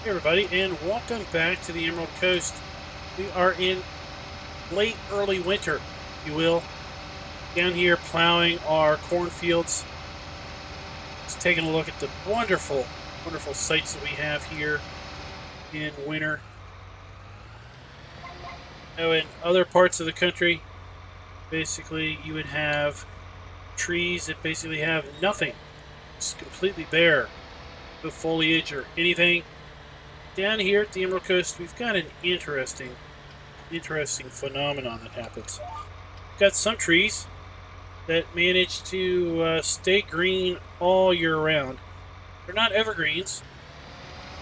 Hey everybody, and welcome back to the Emerald Coast. We are in late early winter, if you will, down here plowing our cornfields. Just taking a look at the wonderful sights that we have here in winter. Now, in other parts of the country, basically you would have trees that basically have nothing. It's completely bare, no foliage or anything. Down here at the Emerald Coast, we've got an interesting phenomenon that happens. We've got some trees that manage to stay green all year round. They're not evergreens,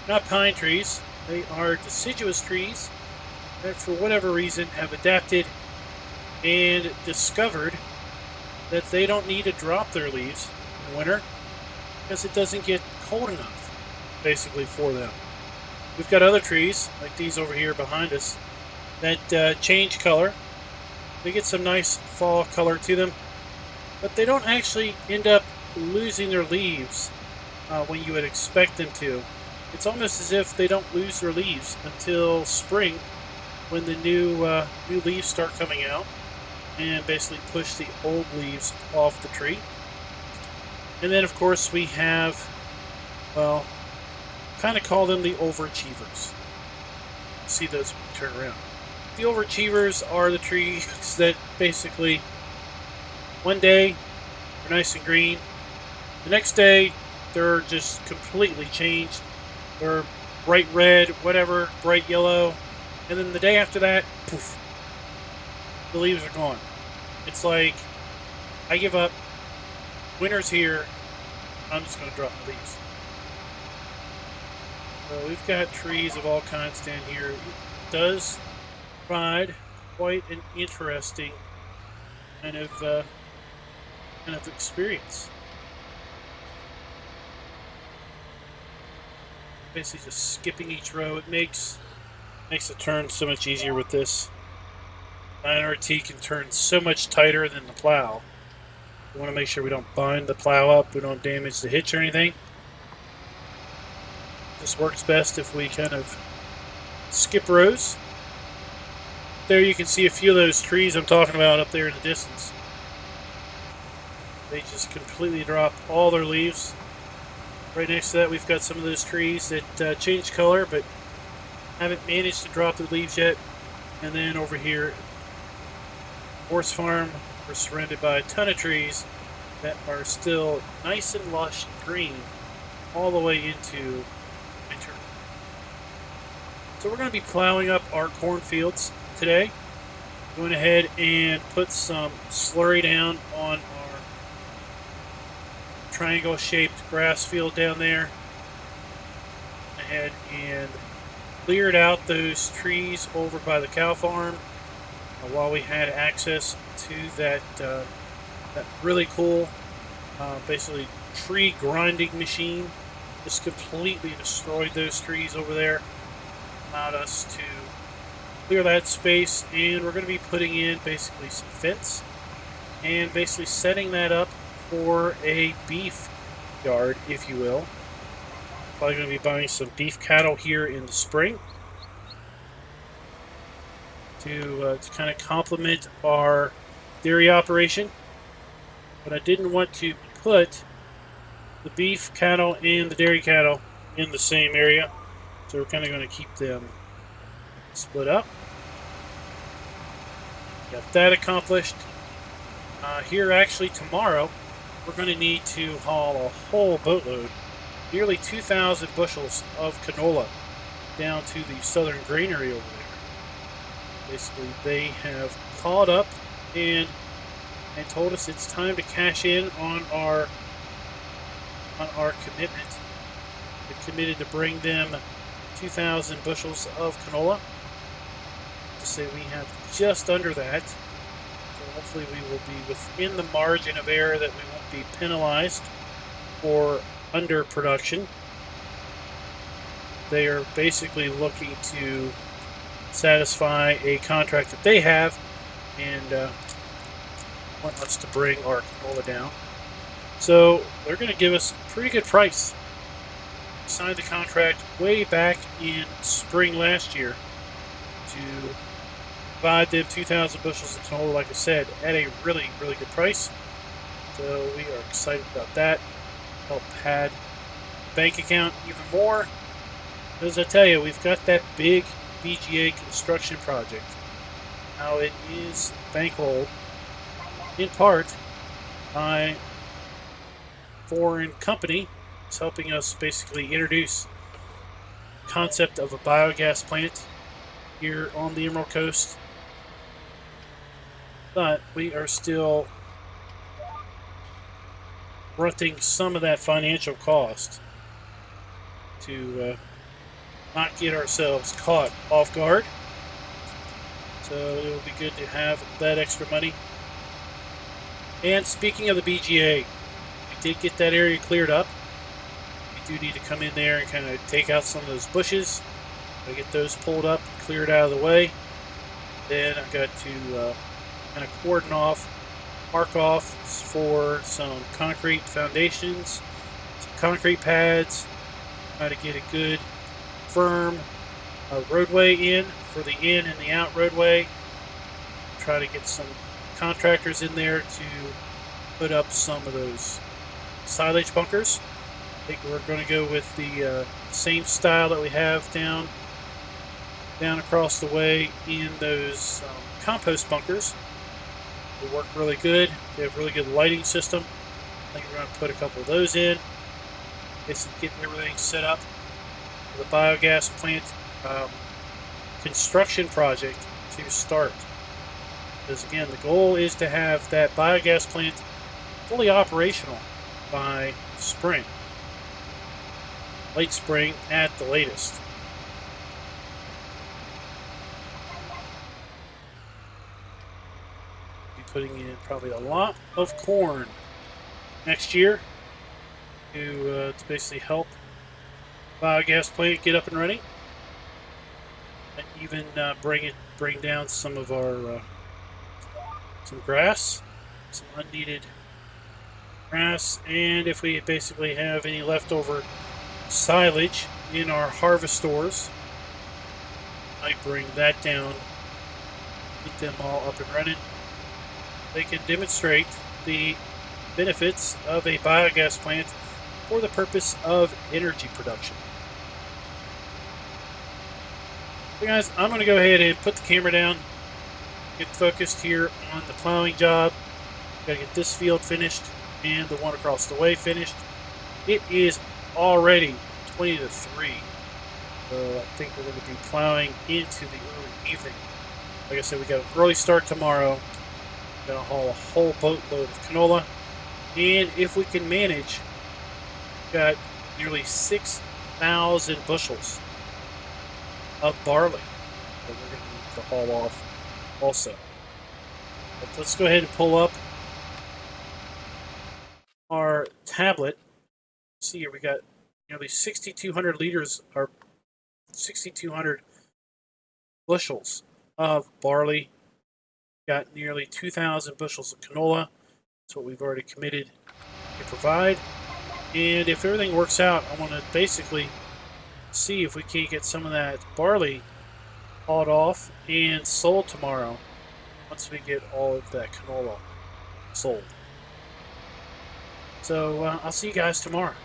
not pine trees. They are deciduous trees that, for whatever reason, have adapted and discovered that they don't need to drop their leaves in winter because it doesn't get cold enough, basically, for them. We've got other trees, like these over here behind us, that change color. They get some nice fall color to them, but they don't actually end up losing their leaves when you would expect them to. It's almost as if they don't lose their leaves until spring, when the new leaves start coming out and basically push the old leaves off the tree. And then, of course, we have, well, kind of call them the overachievers. See those when you turn around. The overachievers are the trees that basically one day they're nice and green, the next day they're just completely changed. They're bright red, whatever, bright yellow, and then the day after that, poof, the leaves are gone. It's like, I give up, winter's here, I'm just going to drop my leaves. So we've got trees of all kinds down here. It does provide quite an interesting kind of experience. Basically just skipping each row. It makes the turn so much easier with this. 9RT can turn so much tighter than the plow. We want to make sure we don't bind the plow up, we don't damage the hitch or anything. This works best if we kind of skip rows. There you can see a few of those trees I'm talking about up there in the distance. They just completely drop all their leaves. Right next to that we've got some of those trees that change color but haven't managed to drop their leaves yet. And then over here, horse farm, we're surrounded by a ton of trees that are still nice and lush and green all the way into winter. So we're going to be plowing up our cornfields today. Going ahead and put some slurry down on our triangle shaped grass field down there. Ahead and cleared out those trees over by the cow farm while we had access to that really cool basically tree grinding machine. Just completely destroyed those trees over there. Allowed us to clear that space, and we're going to be putting in basically some fence and basically setting that up for a beef yard, if you will. Probably going to be buying some beef cattle here in the spring to kind of complement our dairy operation. But I didn't want to put the beef cattle and the dairy cattle in the same area, so we're kind of going to keep them split up. Got that accomplished. Here actually tomorrow we're going to need to haul a whole boatload, nearly 2,000 bushels of canola down to the southern granary over there. Basically they have caught up and told us it's time to cash in on our commitment. We committed to bring them 2,000 bushels of canola. To say we have just under that. So hopefully we will be within the margin of error that we won't be penalized for underproduction. They are basically looking to satisfy a contract that they have and want us to bring our canola down. So they're going to give us a pretty good price. signed the contract way back in spring last year to provide them 2,000 bushels of canola, like I said, at a really, really good price. So we are excited about that. Help pad the bank account even more. As I tell you, we've got that big BGA construction project. Now it is bankrolled in part by a foreign company. It's helping us basically introduce the concept of a biogas plant here on the Emerald Coast. But we are still fronting some of that financial cost to not get ourselves caught off guard. So it will be good to have that extra money. And speaking of the BGA, we did get that area cleared up. We do need to come in there and kind of take out some of those bushes. I get those pulled up, cleared out of the way. Then I've got to kind of cordon off, mark off for some concrete foundations, some concrete pads, try to get a good, firm roadway in for the in and the out roadway. Try to get some contractors in there to put up some of those silage bunkers. I think we're going to go with the same style that we have down across the way in those compost bunkers. They work really good. They have a really good lighting system. I think we're going to put a couple of those in. Basically getting everything set up for the biogas plant construction project to start. Because again, the goal is to have that biogas plant fully operational by spring. Late spring at the latest. Be putting in probably a lot of corn next year to basically help biogas plant get up and running, and even bring down some of our some grass, some unneeded grass, and if we basically have any leftover silage in our harvest stores, might bring that down, get them all up and running. They can demonstrate the benefits of a biogas plant for the purpose of energy production. So guys, I'm going to go ahead and put the camera down, get focused here on the plowing job. Got to get this field finished and the one across the way finished. It is already 20 to 3, so I think we're going to be plowing into the early evening. Like I said, we got an early start tomorrow. We're going to haul a whole boatload of canola, and if we can manage, we've got nearly 6,000 bushels of barley that we're going to need to haul off also. But let's go ahead and pull up our tablet. See here, we got nearly 6,200 liters, or 6,200 bushels of barley. Got nearly 2,000 bushels of canola. That's what we've already committed to provide. And if everything works out, I want to basically see if we can't get some of that barley hauled off and sold tomorrow once we get all of that canola sold. So I'll see you guys tomorrow.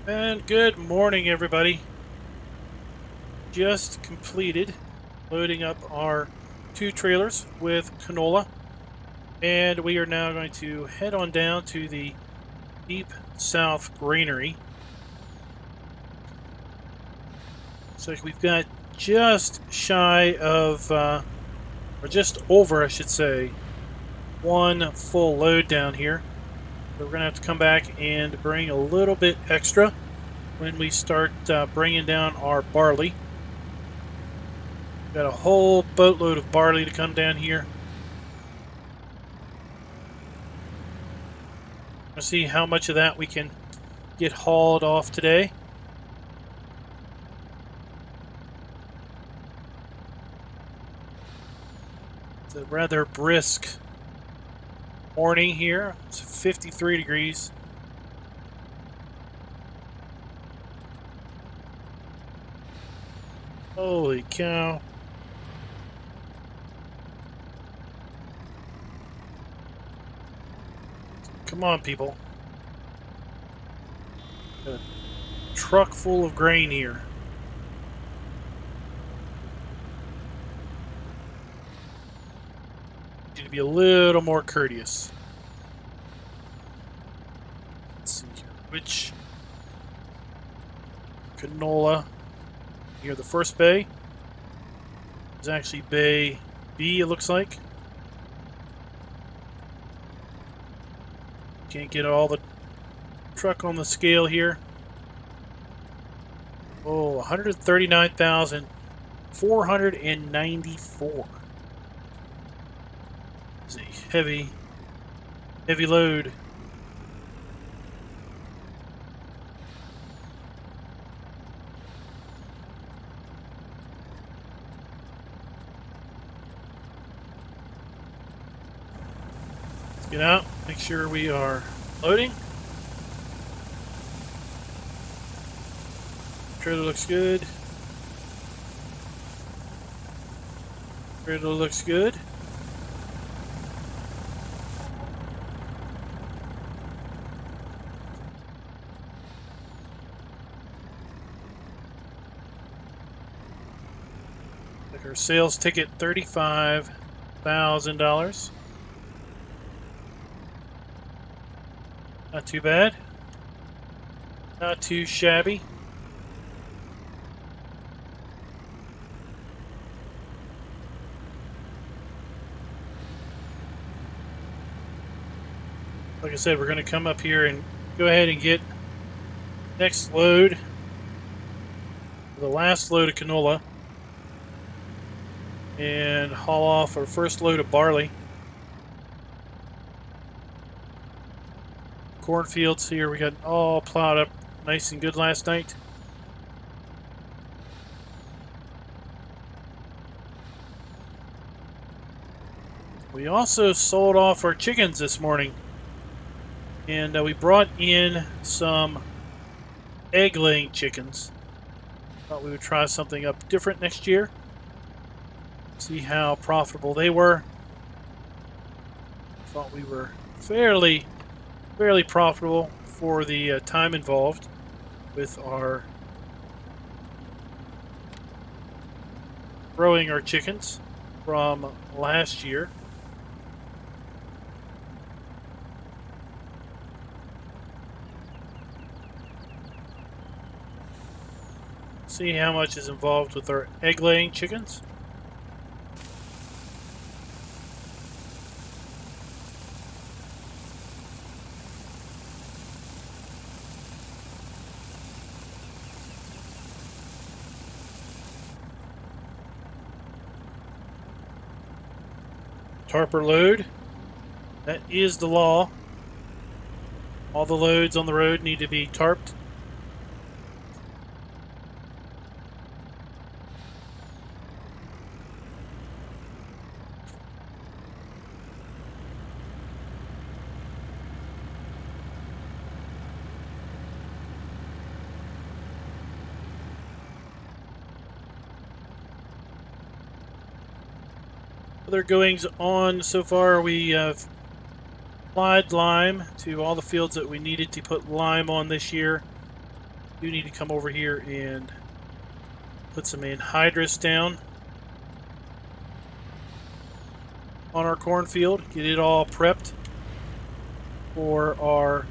And good morning, everybody. Just completed loading up our 2 trailers with canola, and we are now going to head on down to the Deep South Granary. So we've got just shy of, or just over, I should say, 1 full load down here. So we're going to have to come back and bring a little bit extra when we start bringing down our barley. Got a whole boatload of barley to come down here. Let's see how much of that we can get hauled off today. It's a rather brisk Morning here. It's 53 degrees. Holy cow. Come on, people. Got a truck full of grain here. Need to be a little more courteous. Let's see here. Which canola? Here, the first bay is actually bay B, it looks like. Can't get all the truck on the scale here. Oh, 139,494. It's a heavy load. Let's get out, make sure we are loading. Trailer looks good. Trailer looks good. Like our sales ticket, $35,000. Not too bad. Not too shabby. Like I said, we're going to come up here and go ahead and get next load, the last load of canola, and haul off our first load of barley. Cornfields here, we got all plowed up nice and good last night. We also sold off our chickens this morning. And we brought in some egg-laying chickens. Thought we would try something up different next year. See how profitable they were. Thought we were fairly profitable for the time involved with our growing our chickens from last year. See how much is involved with our egg-laying chickens. Tarper load. That is the law. All the loads on the road need to be tarped. Other goings on so far, we have applied lime to all the fields that we needed to put lime on this year. You need to come over here and put some anhydrous down on our cornfield, get it all prepped for our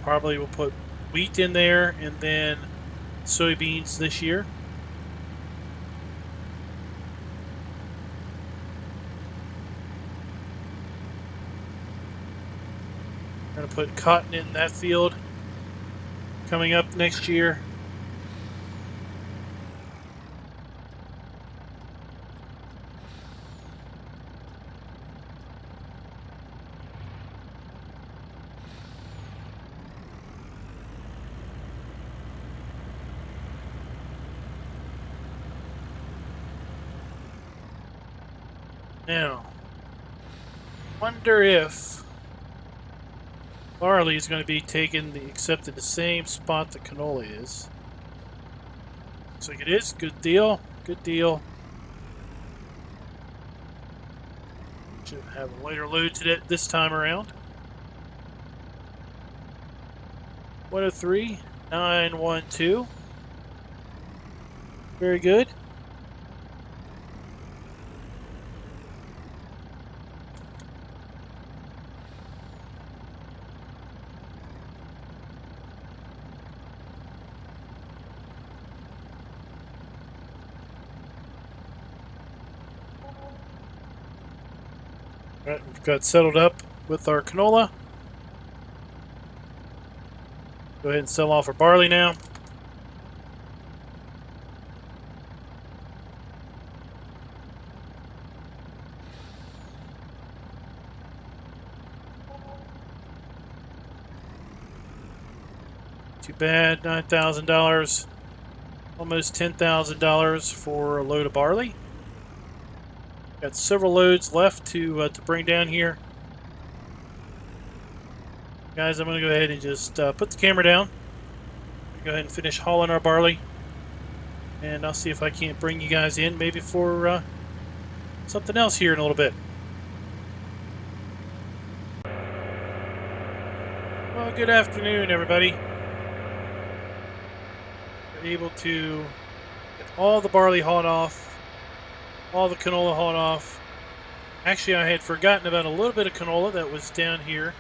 probably we'll put wheat in there and then soybeans this year. We're going to put cotton in that field coming up next year. Now, Wonder if barley is going to be taken accepted the same spot the canola is. Looks like it is. Good deal. Good deal. Should have a lighter load today, this time around. 103,912. Very good. All right, we've got settled up with our canola. Go ahead and sell off our barley now. Too bad, $9,000, almost $10,000 for a load of barley. Got several loads left to bring down here. Guys, I'm going to go ahead and just put the camera down. Go ahead and finish hauling our barley. And I'll see if I can't bring you guys in maybe for something else here in a little bit. Well, good afternoon, everybody. We're able to get all the barley hauled off. All the canola hauled off. Actually, I had forgotten about a little bit of canola that was down here.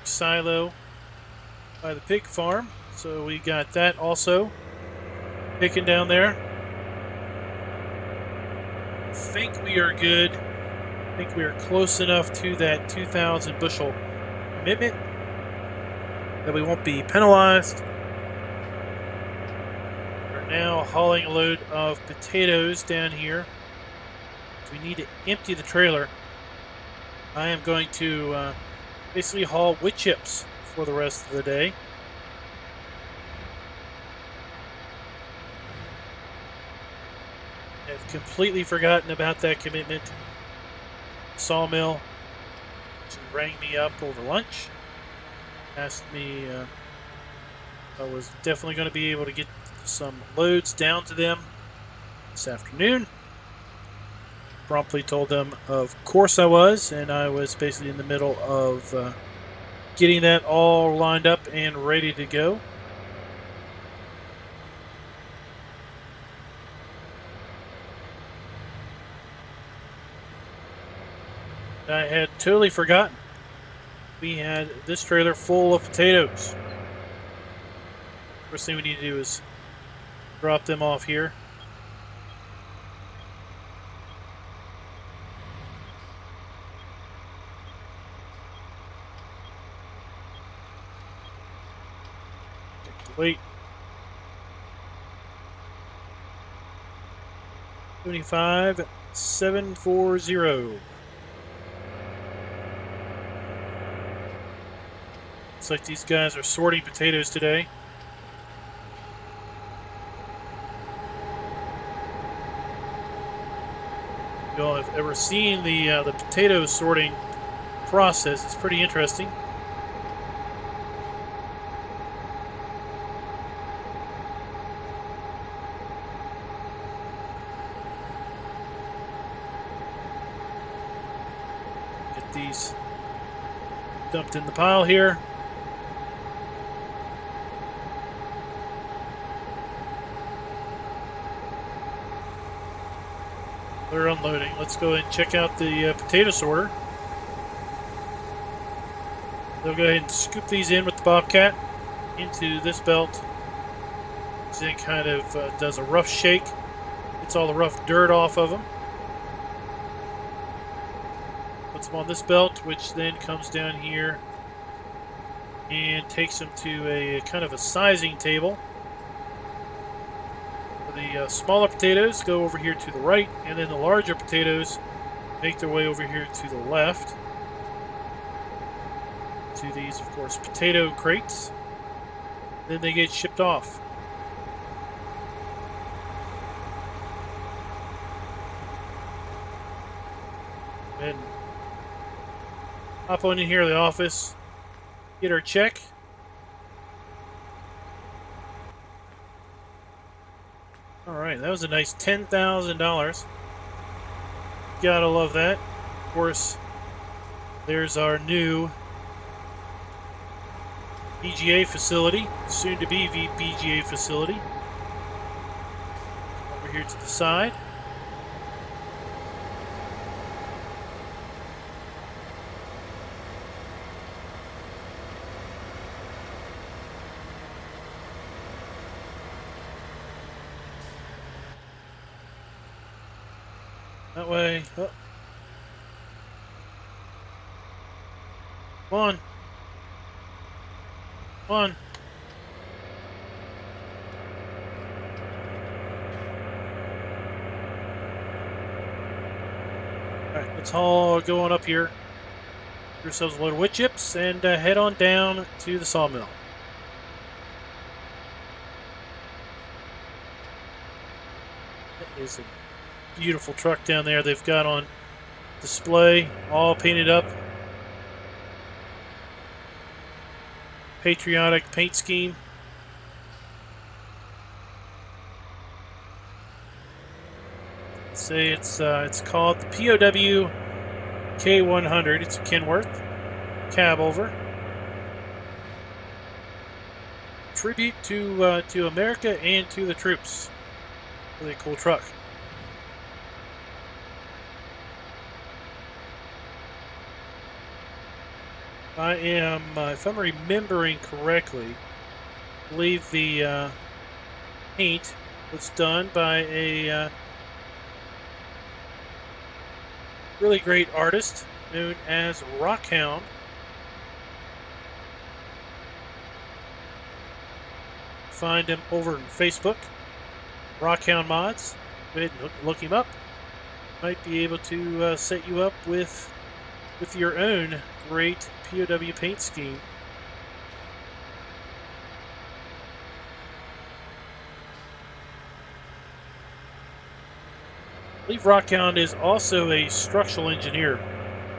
Silo by the pig farm. So we got that also picking down there. I think we are good. I think we are close enough to that 2,000 bushel commitment that we won't be penalized. We're now hauling a load of potatoes down here. We need to empty the trailer. I am going to basically haul wood chips for the rest of the day. I've completely forgotten about that commitment. Sawmill, she rang me up over lunch, asked me if I was definitely going to be able to get some loads down to them this afternoon. Promptly told them, of course I was, and I was basically in the middle of getting that all lined up and ready to go. I had totally forgotten we had this trailer full of potatoes. First thing we need to do is drop them off here. Wait. 75,740. Looks like these guys are sorting potatoes today. If y'all have ever seen the potato sorting process, it's pretty interesting. Get these dumped in the pile here. They're unloading. Let's go ahead and check out the potato sorter. They'll go ahead and scoop these in with the Bobcat into this belt. Then kind of does a rough shake. Gets all the rough dirt off of them. Puts them on this belt, which then comes down here and takes them to a kind of a sizing table. The smaller potatoes go over here to the right, and then the larger potatoes make their way over here to the left. To these, of course, potato crates. Then they get shipped off. And hop on in here to the office, get our check. All right, that was a nice $10,000. Gotta love that. Of course, there's our new BGA facility, soon to be BGA facility. Over here to the side. That way. Oh. Come on. Come on. Alright, let's all go on up here. Get ourselves a load of wood chips and head on down to the sawmill. That is a beautiful truck down there they've got on display, all painted up. Patriotic paint scheme. Say it's called the POW K100. It's a Kenworth cab over. Tribute to America and to the troops. Really cool truck. I am, if I'm remembering correctly, I believe the paint was done by a really great artist known as Rockhound. Find him over on Facebook, Rockhound Mods. Go ahead and look him up. Might be able to set you up with your own great POW paint scheme. I believe Rockhound is also a structural engineer,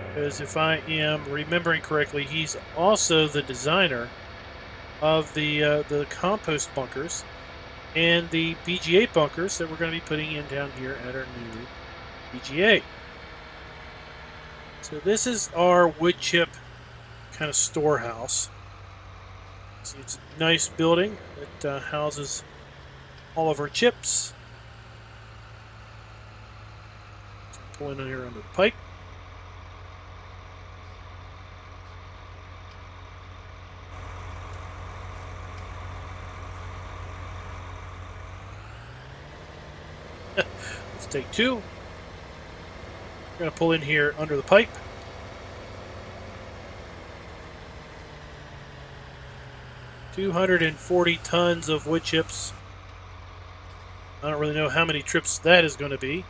because if I am remembering correctly, he's also the designer of the compost bunkers and the BGA bunkers that we're going to be putting in down here at our new BGA. So this is our wood chip kind of storehouse. See, it's a nice building that houses all of our chips. Pull in here under the pipe. Let's take two. We're going to pull in here under the pipe. $240 tons of wood chips. I don't really know how many trips that is going to be.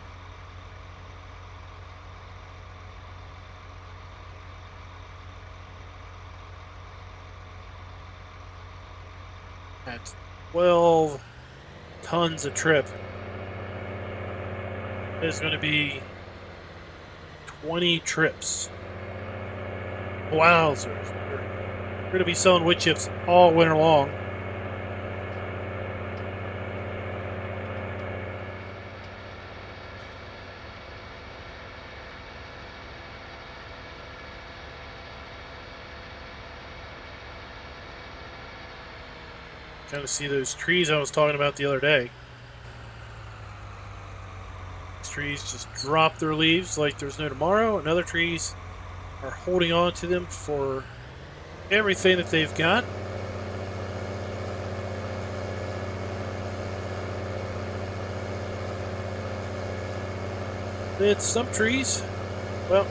At 12 tons a trip, there's going to be 20 trips. Wowzers. We're going to be selling wood chips all winter long. Kind of see those trees I was talking about the other day. These trees just drop their leaves like there's no tomorrow, and other trees are holding on to them for everything that they've got. Then some trees, well,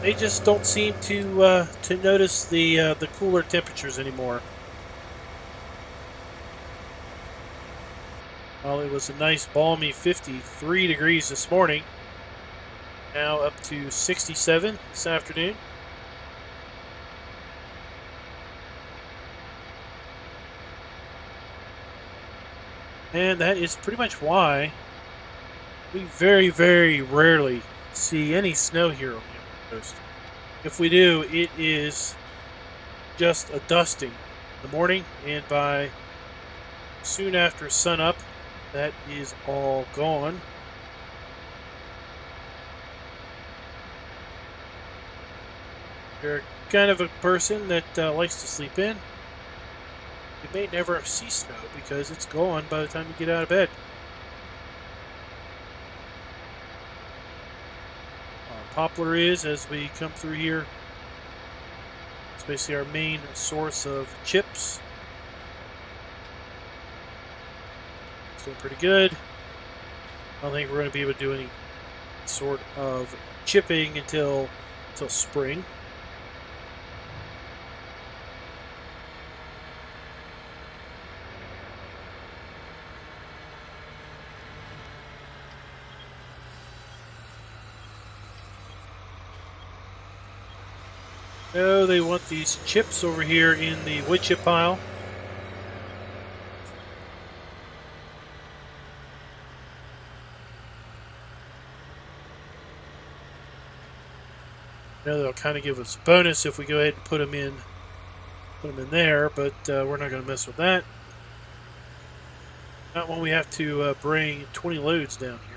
they just don't seem to notice the cooler temperatures anymore. Well, it was a nice balmy 53 degrees this morning. Now up to 67 this afternoon. And that is pretty much why we very, very rarely see any snow here on the coast. If we do, it is just a dusting in the morning, and by soon after sunup, that is all gone. You're kind of a person that likes to sleep in. You may never see snow because it's gone by the time you get out of bed. Poplar is, as we come through here, it's basically our main source of chips. It's doing pretty good. I don't think we're going to be able to do any sort of chipping until spring. No, they want these chips over here in the wood chip pile. I know they'll kind of give us a bonus if we go ahead and put them in there, but we're not going to mess with that. Not when we have to bring 20 loads down here.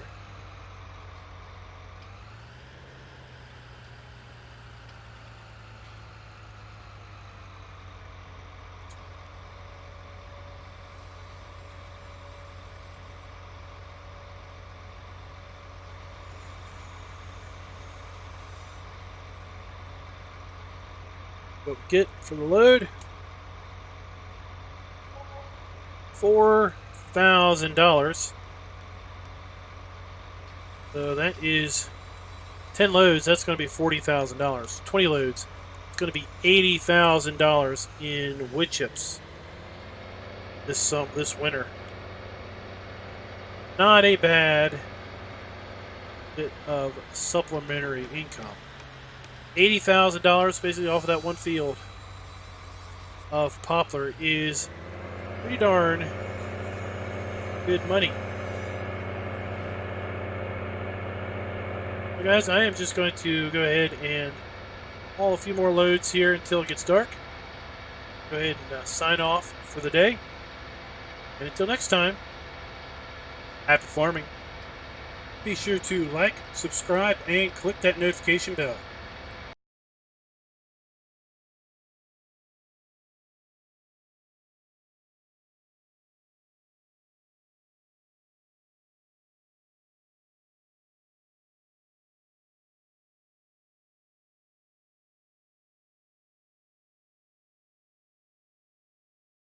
What we get for the load? $4,000. So that is 10 loads. That's going to be $40,000. 20 loads. It's going to be $80,000 in wood chips this winter. Not a bad bit of supplementary income. $80,000 basically off of that one field of poplar is pretty darn good money. Well, guys, I am just going to go ahead and haul a few more loads here until it gets dark. Go ahead and sign off for the day. And until next time, happy farming. Be sure to like, subscribe, and click that notification bell.